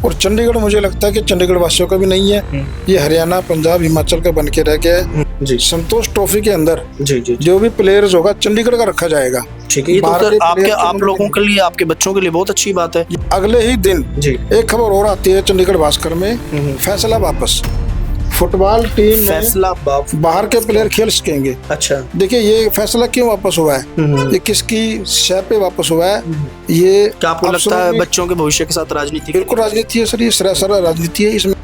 और चंडीगढ़ मुझे लगता है कि चंडीगढ़ वासियों का भी नहीं है, ये हरियाणा, पंजाब, हिमाचल का बन के रह गया है जी। संतोष ट्रॉफी के अंदर जी जी जो भी प्लेयर्स होगा चंडीगढ़ का रखा जाएगा। ठीक है, ये तो सर आपके आप लोगों के लिए, आपके बच्चों के लिए बहुत अच्छी बात है। अगले ही दिन जी एक खबर और आती है चंडीगढ़ भास्कर में, फैसला वापस, फुटबॉल टीम में फैसला बाहर के प्लेयर खेल सकेंगे। अच्छा, देखिए ये फैसला क्यों वापस हुआ है, ये किसकी शय पे वापस हुआ है, ये क्या आपको लगता है बच्चों के भविष्य के साथ राजनीति? बिल्कुल राजनीति है सर, ये सरासर राजनीति है इसमें।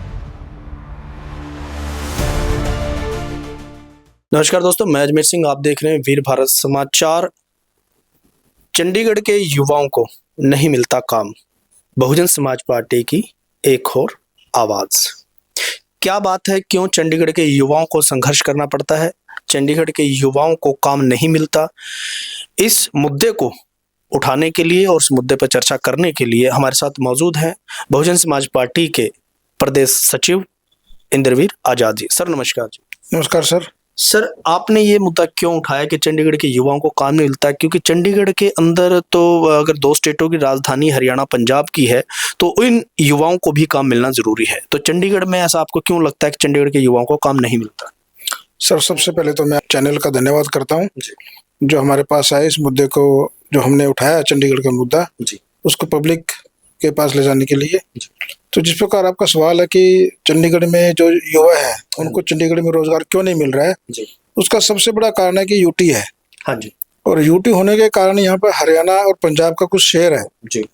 नमस्कार दोस्तों, मैं अजमेर सिंह, आप देख रहे हैं वीर भारत समाचार। चंडीगढ़ के युवाओं को नहीं मिलता काम, बहुजन समाज पार्टी की एक और आवाज। क्या बात है, क्यों चंडीगढ़ के युवाओं को संघर्ष करना पड़ता है, चंडीगढ़ के युवाओं को काम नहीं मिलता? इस मुद्दे को उठाने के लिए और इस मुद्दे पर चर्चा करने के लिए हमारे साथ मौजूद हैं बहुजन समाज पार्टी के प्रदेश सचिव इंद्रवीर आजाद जी। सर नमस्कार जी। नमस्कार सर। सर, आपने ये मुद्दा क्यों उठाया कि चंडीगढ़ के युवाओं को काम नहीं मिलता? क्योंकि चंडीगढ़ के अंदर तो अगर दो स्टेटों की राजधानी हरियाणा पंजाब की है तो इन युवाओं को भी काम मिलना जरूरी है, तो चंडीगढ़ में ऐसा आपको क्यों लगता है कि चंडीगढ़ के युवाओं को काम नहीं मिलता? सर सबसे पहले तो मैं चैनल का धन्यवाद करता हूँ जो हमारे पास आए, इस मुद्दे को जो हमने उठाया चंडीगढ़ का मुद्दा जी, उसको पब्लिक के पास ले जाने के लिए। तो जिस प्रकार आपका सवाल है कि चंडीगढ़ में जो युवा है उनको चंडीगढ़ में रोजगार क्यों नहीं मिल रहा है जी, उसका सबसे बड़ा कारण है कि यूटी है। हाँ जी। और यूटी होने के कारण यहाँ पर हरियाणा और पंजाब का कुछ शेयर है जी,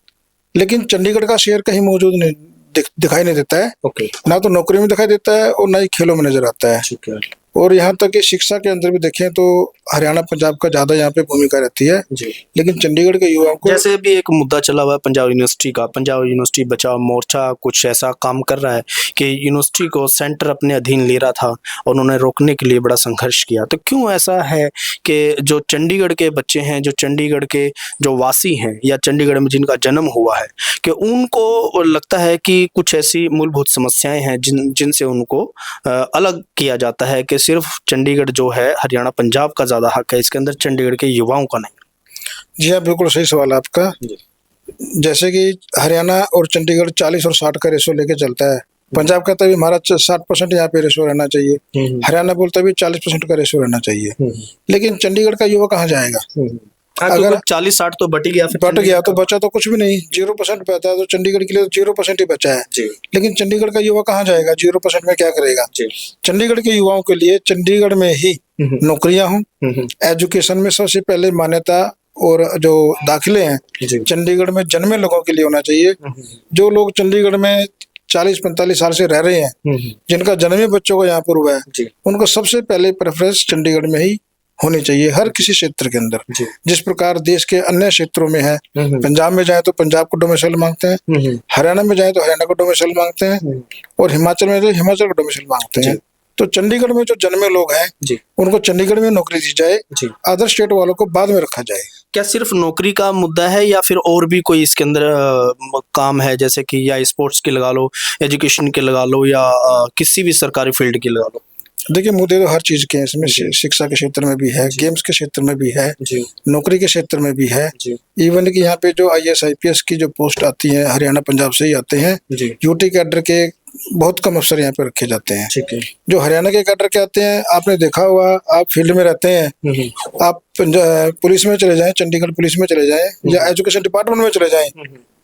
लेकिन चंडीगढ़ का शेयर कहीं मौजूद नहीं दिखाई नहीं देता है। ओके। ना तो नौकरी में दिखाई देता है और ना ही खेलों में नजर आता है। ठीक है। और यहाँ तक कि शिक्षा के अंदर भी देखें तो हरियाणा पंजाब का ज्यादा यहाँ पे भूमिका रहती है जी, लेकिन चंडीगढ़ के युवाओं को, जैसे भी एक मुद्दा चला हुआ है पंजाब यूनिवर्सिटी का, पंजाब यूनिवर्सिटी बचाओ मोर्चा कुछ ऐसा काम कर रहा है कि यूनिवर्सिटी को सेंटर अपने अधीन ले रहा था और उन्होंने रोकने के लिए बड़ा संघर्ष किया। तो क्यों ऐसा है कि जो चंडीगढ़ के बच्चे हैं, जो चंडीगढ़ के जो वासी हैं या चंडीगढ़ में जिनका जन्म हुआ है, कि उनको लगता है कि कुछ ऐसी मूलभूत समस्याएं हैं जिनसे उनको अलग किया जाता है कि सिर्फ चंडीगढ़ जो है हरियाणा पंजाब का ज्यादा हक है, इसके अंदर चंडीगढ़ के युवाओं का नहीं? जी हाँ, बिल्कुल सही सवाल है आपका। जैसे कि हरियाणा और चंडीगढ़ 40 और 60 का रेशो लेके चलता है। पंजाब कहता है हमारा 60% यहाँ पे रेशो रहना चाहिए, हरियाणा बोलता है 40% का रेशो रहना चाहिए, लेकिन चंडीगढ़ का युवा कहाँ जाएगा? अगर 40-60 तो बट गया तो बचा तो कुछ भी नहीं, 0% बचा, तो चंडीगढ़ के लिए 0% ही बचा है। लेकिन चंडीगढ़ का युवा कहाँ जाएगा? 0% में क्या करेगा? चंडीगढ़ के युवाओं के लिए चंडीगढ़ में ही नौकरियां हों, एजुकेशन में सबसे पहले मान्यता और जो दाखिले हैं चंडीगढ़ में जन्मे लोगों के लिए होना चाहिए। जो लोग चंडीगढ़ में 40-45 साल से रह रहे हैं, जिनका जन्म ही बच्चों का यहाँ पर हुआ है, उनको सबसे पहले प्रेफरेंस चंडीगढ़ में ही होनी चाहिए, हर किसी क्षेत्र के अंदर। जिस प्रकार देश के अन्य क्षेत्रों में है, पंजाब में जाए तो पंजाब को डोमिसाइल मांगते हैं, हरियाणा में जाए तो हरियाणा को डोमिसाइल मांगते हैं, और हिमाचल में तो हिमाचल को डोमिसाइल मांगते हैं। तो चंडीगढ़ में जो जन्मे लोग हैं उनको चंडीगढ़ में नौकरी दी जाए, अदर स्टेट वालों को बाद में रखा जाए। क्या सिर्फ नौकरी का मुद्दा है या फिर और भी कोई इसके अंदर काम है, जैसे कि या स्पोर्ट्स की लगा लो, एजुकेशन के लगा लो, या किसी भी सरकारी फील्ड की लगा लो? देखिए मुद्दे तो हर चीज के हैं इसमें, शिक्षा के क्षेत्र में भी है, गेम्स के क्षेत्र में भी है, नौकरी के क्षेत्र में भी है। इवन कि यहाँ पे जो IAS IPS की जो पोस्ट आती है हरियाणा पंजाब से ही आते हैं, यूटी कैडर के बहुत कम अफसर यहाँ पे रखे जाते हैं। जो हरियाणा के कैडर के आते हैं, आपने देखा हुआ, आप फील्ड में रहते हैं, आप पुलिस में चले जाएं, चंडीगढ़ पुलिस में चले जाएं या एजुकेशन डिपार्टमेंट में चले जाएं,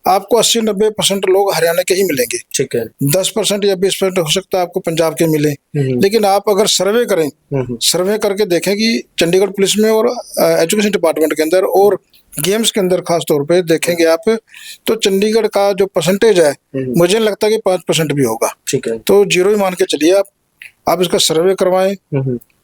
आपको 80-90% लोग हरियाणा के ही मिलेंगे। ठीक है। 10% या 20% हो सकता है आपको पंजाब के मिले, लेकिन आप अगर सर्वे करें, सर्वे करके देखें कि चंडीगढ़ पुलिस में और एजुकेशन डिपार्टमेंट के अंदर और गेम्स के अंदर खास तौर पे देखेंगे आप, तो चंडीगढ़ का जो परसेंटेज है मुझे नहीं लगता कि 5% भी होगा। ठीक है। तो 0 ही मान के चलिए आप इसका सर्वे करवाएं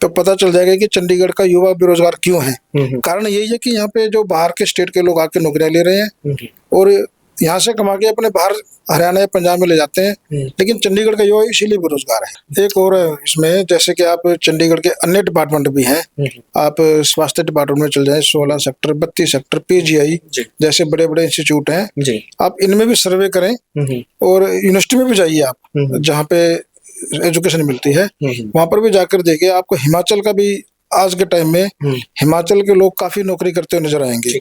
तो पता चल जाएगा कि चंडीगढ़ का युवा बेरोजगार क्यों है। कारण यही है कि यहाँ पे जो बाहर के स्टेट के लोग आके नौकरियां ले रहे हैं और यहाँ से कमा के अपने बाहर हरियाणा या पंजाब में ले जाते हैं, लेकिन चंडीगढ़ का युवा इसीलिए बेरोजगार है। एक और इसमें, जैसे कि आप चंडीगढ़ के अन्य डिपार्टमेंट भी हैं, आप स्वास्थ्य डिपार्टमेंट में चल जाएं, 16 सेक्टर, 32 सेक्टर, PGI जैसे बड़े बड़े इंस्टीट्यूट हैं, आप इनमें भी सर्वे करें और यूनिवर्सिटी में भी जाइए आप, जहाँ पे एजुकेशन मिलती है वहां पर भी जाकर देखिए, आपको हिमाचल का भी आज के टाइम में हिमाचल के लोग काफी नौकरी करते हुए नजर आएंगे।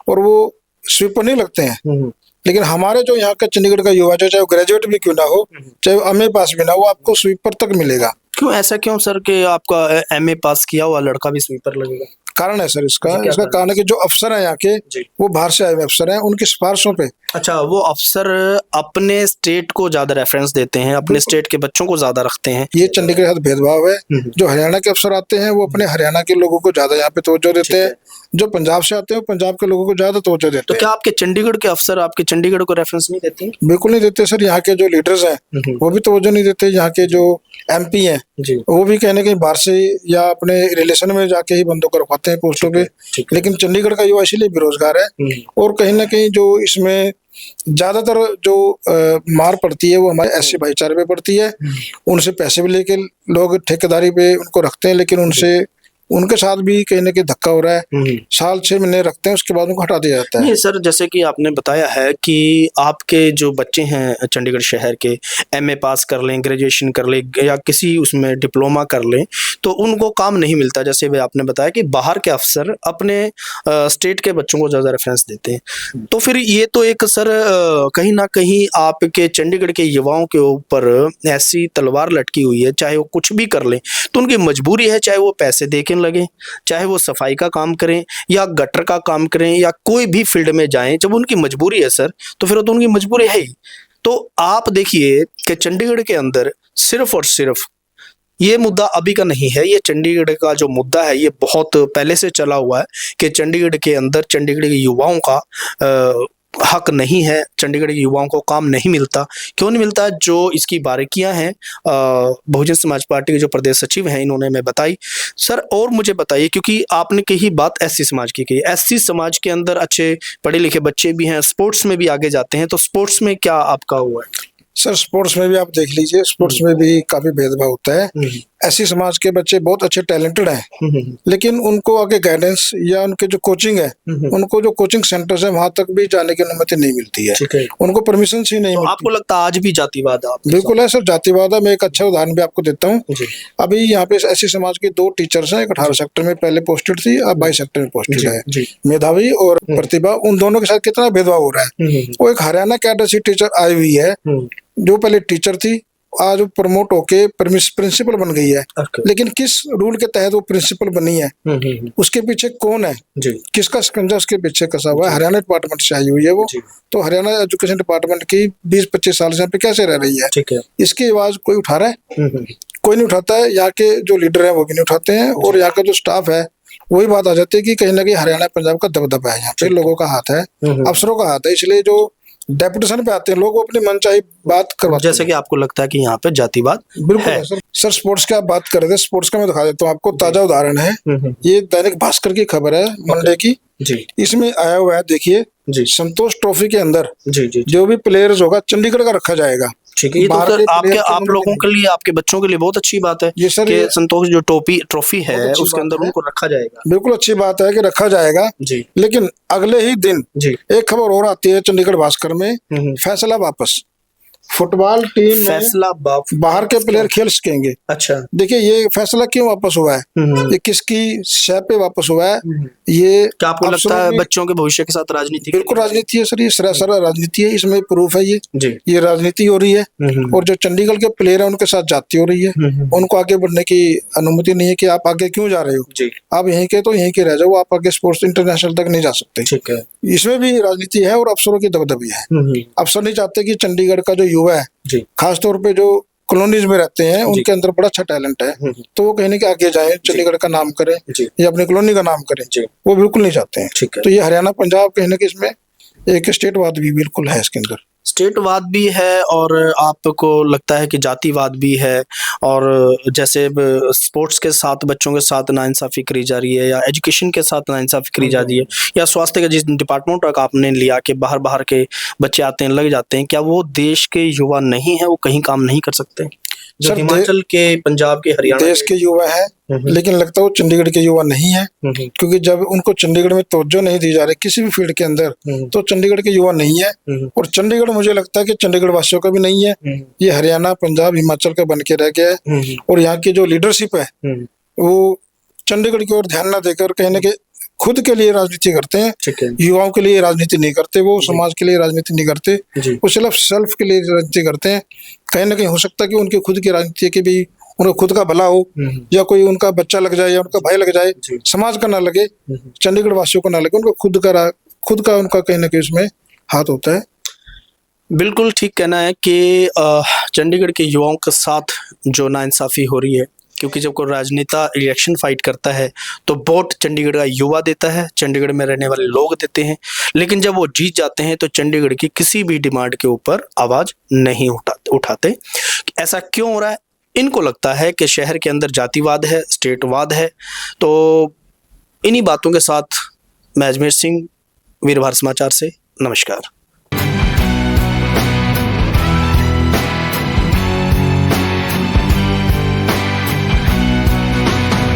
और वो स्वीपर नहीं लगते हैं, लेकिन हमारे जो यहाँ का चंडीगढ़ का युवा जो चाहे वो ग्रेजुएट भी क्यों ना हो, चाहे वो एमए पास भी ना हो, आपको स्वीपर तक मिलेगा। क्यों ऐसा क्यों सर कि आपका एमए पास किया हुआ लड़का भी स्वीपर लगेगा? कारण है सर इसका जी, क्या इसका कारण कारण है कि जो अफसर हैं यहाँ के, जी। वो बाहर से आए हुए अफसर हैं, उनकी सिफारिशों पे। अच्छा, वो अफसर अपने स्टेट को ज्यादा रेफरेंस देते हैं, अपने स्टेट के बच्चों को ज्यादा रखते हैं। ये चंडीगढ़ के साथ भेदभाव है। जो हरियाणा के अफसर आते हैं वो अपने हरियाणा के लोगों को ज्यादा यहाँ पे तवज्जो देते हैं, जो पंजाब से आते हैं वो पंजाब के लोगों को ज्यादा तवज्जो देते तो हैं। क्या आपके चंडीगढ़ के अफसर आपके चंडीगढ़ को रेफरेंस नहीं देते हैं? बिल्कुल नहीं देते सर। यहाँ के जो लीडर्स हैं वो भी तवज्जो नहीं देते। यहाँ के जो एमपी हैं जी। वो भी कहने कहीं बाहर से या अपने रिलेशन में जाके ही बंदों को रखवाते हैं पोस्टों पे। लेकिन चंडीगढ़ का युवा इसीलिए बेरोजगार है। और कहीं ना कहीं जो इसमें ज्यादातर जो मार पड़ती है वो हमारे एससी भाईचारे पे पड़ती है। उनसे पैसे भी लेके लोग ठेकेदारी पे उनको रखते हैं, लेकिन उनके साथ भी कहीं ना कहीं धक्का हो रहा है। साल 6 महीने रखते हैं, उसके बाद उनको हटा दिया जाता है। नहीं सर, जैसे कि आपने बताया है कि आपके जो बच्चे हैं चंडीगढ़ शहर के, एमए पास कर लें, ग्रेजुएशन कर लें या किसी उसमें डिप्लोमा कर लें, तो उनको काम नहीं मिलता। जैसे भी आपने बताया कि बाहर के अफसर अपने स्टेट के बच्चों को ज़्यादा रेफरेंस देते हैं। तो फिर ये तो एक सर कहीं ना कहीं आपके चंडीगढ़ के युवाओं के ऊपर ऐसी तलवार लटकी हुई है, चाहे वो कुछ भी कर लें तो उनकी मजबूरी है, चाहे वो पैसे दे के लगे, चाहे वो सफाई का काम करें या गटर का काम करें या कोई भी फील्ड में जाएं, जब उनकी मजबूरी है सर, तो फिर तो उनकी मजबूरी है ही। तो आप देखिए कि चंडीगढ़ के अंदर सिर्फ और सिर्फ ये मुद्दा अभी का नहीं है, ये चंडीगढ़ का जो मुद्दा है ये बहुत पहले से चला हुआ है कि चंडीगढ़ के अंदर चंडीगढ़ के युवाओं का हक नहीं है, चंडीगढ़ के युवाओं को काम नहीं मिलता। क्यों नहीं मिलता? जो इसकी बारीकियां हैं बहुजन समाज पार्टी के जो प्रदेश सचिव हैं इन्होंने हमें बताई। सर और मुझे बताइए, क्योंकि आपने कही बात एससी समाज की कही, एससी समाज के अंदर अच्छे पढ़े लिखे बच्चे भी हैं, स्पोर्ट्स में भी आगे जाते हैं, तो स्पोर्ट्स में क्या आपका हुआ है? सर स्पोर्ट्स में भी आप देख लीजिए, स्पोर्ट्स में भी काफी भेदभाव होता है। ऐसी समाज के बच्चे बहुत अच्छे टैलेंटेड हैं, लेकिन उनको आगे गाइडेंस या उनके जो कोचिंग है, उनको जो कोचिंग सेंटर्स है वहां तक भी जाने की अनुमति नहीं मिलती है, उनको परमिशन ही नहीं मिलती। आपको लगता है आज भी जातिवाद है? बिल्कुल है सर, जातिवाद है। मैं एक अच्छा उदाहरण भी आपको देता हूँ। अभी यहाँ पे ऐसी समाज के 2 टीचर्स हैं, एक 18 सेक्टर में पहले पोस्टेड थी, अब 22 सेक्टर में पोस्टेड है। मेधावी और प्रतिभा, उन दोनों के साथ कितना भेदभाव हो रहा है। वो एक हरियाणा कैडर से टीचर आई हुई है, जो पहले टीचर थी, आज वो प्रमोट होके प्रिंसिपल बन गई है। लेकिन किस रूल के तहत वो प्रिंसिपल बनी है, उसके पीछे कौन है, किसका शिकंजा उसके पीछे कसा हुआ है? हरियाणा डिपार्टमेंट से आई हुई है वो। तो हरियाणा एजुकेशन डिपार्टमेंट की 20-25 साल से यहाँ पे कैसे रह रही है? इसकी आवाज कोई उठा रहा है? कोई नहीं उठाता है। यहाँ के जो लीडर है वो भी नहीं उठाते हैं, और यहाँ का जो स्टाफ है वही बात आ जाती है कि कहीं ना कहीं हरियाणा पंजाब का दबदबा है, यहाँ पे लोगों का हाथ है, अफसरों का हाथ है। इसलिए जो डेपुटेशन पे आते हैं लोग, वो अपनी मनचाही बात करवाते हैं। जैसे कि आपको लगता है कि यहाँ पे जातिवाद बिल्कुल है सर। स्पोर्ट्स की आप बात कर रहे थे, स्पोर्ट्स का मैं दिखा देता हूँ आपको, ताजा उदाहरण है। ये दैनिक भास्कर की खबर है मंडे की जी। इसमें आया हुआ है, देखिए जी। संतोष ट्रॉफी के अंदर जी। जो भी प्लेयर्स होगा चंडीगढ़ का रखा जाएगा। ठीक है, ये तो सर आप लोगों के लिए, आपके बच्चों के लिए बहुत अच्छी बात है ये सर, कि संतोष जो ट्रॉफी है उसके अंदर उनको रखा जाएगा। बिल्कुल अच्छी बात है कि रखा जाएगा जी। लेकिन अगले ही दिन जी एक खबर और आती है चंडीगढ़ भास्कर में, फैसला वापस, फुटबॉल टीम फैसला बाहर के प्लेयर खेल सकेंगे। अच्छा, देखिए ये फैसला क्यों वापस हुआ है, ये किसकी शय पे वापस हुआ है? ये क्या आपको लगता है बच्चों के भविष्य के साथ राजनीति? बिल्कुल राजनीति है सर, ये सरासर राजनीति है, इसमें प्रूफ है ये राजनीति हो रही है। और जो चंडीगढ़ के प्लेयर है उनके साथ जाती हो रही है, उनको आगे बढ़ने की अनुमति नहीं है कि आप आगे क्यों जा रहे हो, आप यहीं के तो यहीं के रह जाओ, आप आगे स्पोर्ट्स इंटरनेशनल तक नहीं जा सकते। ठीक है, इसमें भी राजनीति है और अफसरों की दबदबी है। अफसर नहीं चाहते कि चंडीगढ़ का जो युवा है, खासतौर पे जो कॉलोनीज में रहते हैं, उनके अंदर बड़ा अच्छा टैलेंट है, तो वो कहने के आगे जाए, चंडीगढ़ का नाम करें या अपनी कॉलोनी का नाम करें, वो बिल्कुल नहीं चाहते हैं। तो ये हरियाणा पंजाब कहने के इसमें एक स्टेटवाद भी बिल्कुल है, इसके अंदर स्टेटवाद भी है और आपको लगता है कि जातिवाद भी है। और जैसे स्पोर्ट्स के साथ बच्चों के साथ नाइंसाफी करी जा रही है, या एजुकेशन के साथ नाइंसाफी करी जा रही है, या स्वास्थ्य का जिस डिपार्टमेंट का आपने लिया कि बाहर के बच्चे आते हैं, लग जाते हैं, क्या वो देश के युवा नहीं है, वो कहीं काम नहीं कर सकते? जो हिमाचल के, पंजाब के, हरियाणा देश के युवा है, लेकिन लगता है वो चंडीगढ़ के युवा नहीं है, क्योंकि जब उनको चंडीगढ़ में तवज्जो नहीं दी जा रही किसी भी फील्ड के अंदर, तो चंडीगढ़ के युवा नहीं है। और चंडीगढ़ मुझे लगता है कि चंडीगढ़ वासियों का भी नहीं है, ये हरियाणा पंजाब हिमाचल का बन के रह गया है। और यहाँ की जो लीडरशिप है वो चंडीगढ़ की ओर ध्यान न देकर कहीं ना कहीं खुद के लिए राजनीति करते हैं, ठीक है युवाओं के लिए राजनीति नहीं करते, वो समाज के लिए राजनीति नहीं करते, जी वो सिर्फ सेल्फ के लिए राजनीति करते हैं। कहीं ना कहीं हो सकता है कि उनके खुद की राजनीति के भी उनको खुद का भला हो, या कोई उनका बच्चा लग जाए या उनका भाई लग जाए, जी। समाज का ना लगे, चंडीगढ़ वासियों को ना लगे, उनको खुद का उनका कहीं ना कहीं उसमें हाथ होता है। बिल्कुल ठीक कहना है कि चंडीगढ़ के युवाओं के साथ जो नाइंसाफ़ी हो रही है, क्योंकि जब कोई राजनेता इलेक्शन फाइट करता है तो वोट चंडीगढ़ का युवा देता है, चंडीगढ़ में रहने वाले लोग देते हैं, लेकिन जब वो जीत जाते हैं तो चंडीगढ़ की किसी भी डिमांड के ऊपर आवाज़ नहीं उठाते। ऐसा क्यों हो रहा है? इनको लगता है कि शहर के अंदर जातिवाद है, स्टेटवाद है। तो इन्हीं बातों के साथ मैं अजमेर सिंह, वीर भारत समाचार से नमस्कार।